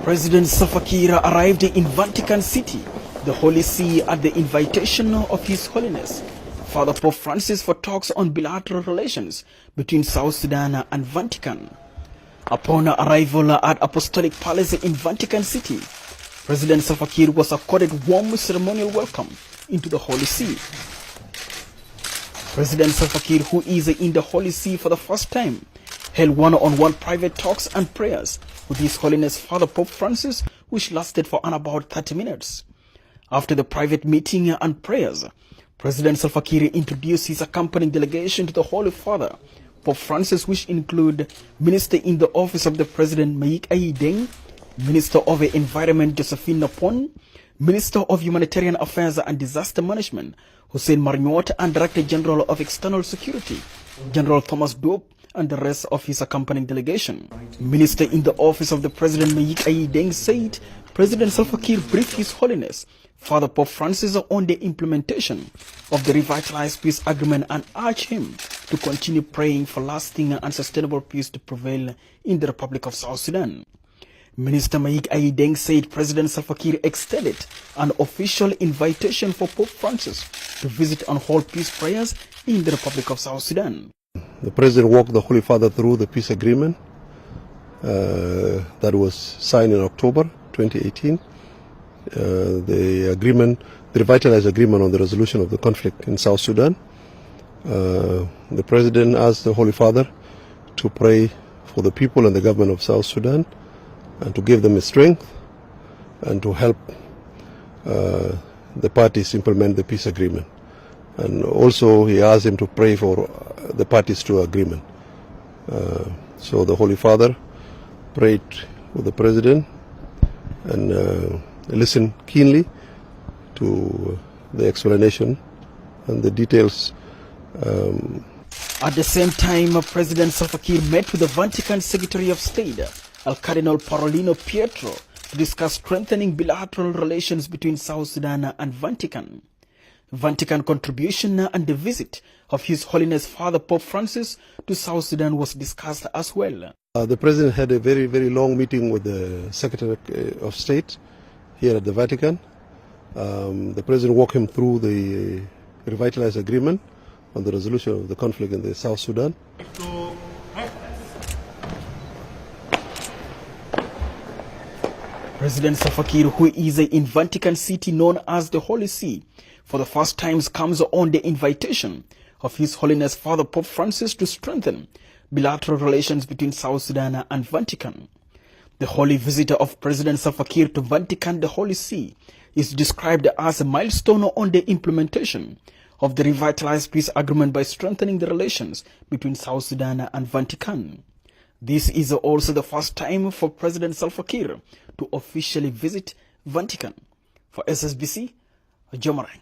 President Salva Kiir arrived in Vatican City, the Holy See, at the invitation of His Holiness Father Pope Francis for talks on bilateral relations between South Sudan and Vatican. Upon arrival at Apostolic Palace in Vatican City, President Salva Kiir was accorded warm ceremonial welcome into the Holy See. President Salva Kiir, who is in the Holy See for the first time, held one-on-one private talks and prayers with His Holiness Father Pope Francis, which lasted for about 30 minutes. After the private meeting and prayers, President Salva Kiir introduced his accompanying delegation to the Holy Father, Pope Francis, which include Minister in the Office of the President Mayik Ayideng, Minister of the Environment Josephine Napon, Minister of Humanitarian Affairs and Disaster Management Hussein Marnyot, and Director General of External Security General Thomas Dope, and the rest of his accompanying delegation. Minister in the Office of the President Mayik Ayideng said President Salva Kiir briefed His Holiness Father Pope Francis on the implementation of the revitalized peace agreement and urged him to continue praying for lasting and sustainable peace to prevail in the Republic of South Sudan. Minister Mayik Ayideng said President Salva Kiir extended an official invitation for Pope Francis to visit and hold peace prayers in the Republic of South Sudan. The President walked the Holy Father through the peace agreement that was signed in October 2018. The revitalized agreement on the resolution of the conflict in South Sudan. The President asked the Holy Father to pray for the people and the government of South Sudan and to give them strength and to help the parties implement the peace agreement. And also he asked him to pray for the parties to agreement. So the Holy Father prayed with the President and listened keenly to the explanation and the details. At the same time, President Salva Kiir met with the Vatican Secretary of State, Cardinal Parolino Pietro, to discuss strengthening bilateral relations between South Sudan and Vatican. Vatican contribution and the visit of His Holiness Father Pope Francis to South Sudan was discussed as well. The President had a very, very long meeting with the Secretary of State here at the Vatican. The President walked him through the revitalized agreement on the resolution of the conflict in the South Sudan. President Salva Kiir, who is in Vatican City known as the Holy See, for the first time comes on the invitation of His Holiness Father Pope Francis to strengthen bilateral relations between South Sudan and Vatican. The holy visitor of President Salva Kiir to Vatican, the Holy See, is described as a milestone on the implementation of the revitalized peace agreement by strengthening the relations between South Sudan and Vatican. This is also the first time for President Salva Kiir to officially visit Vatican. For SSBC, Jomarang.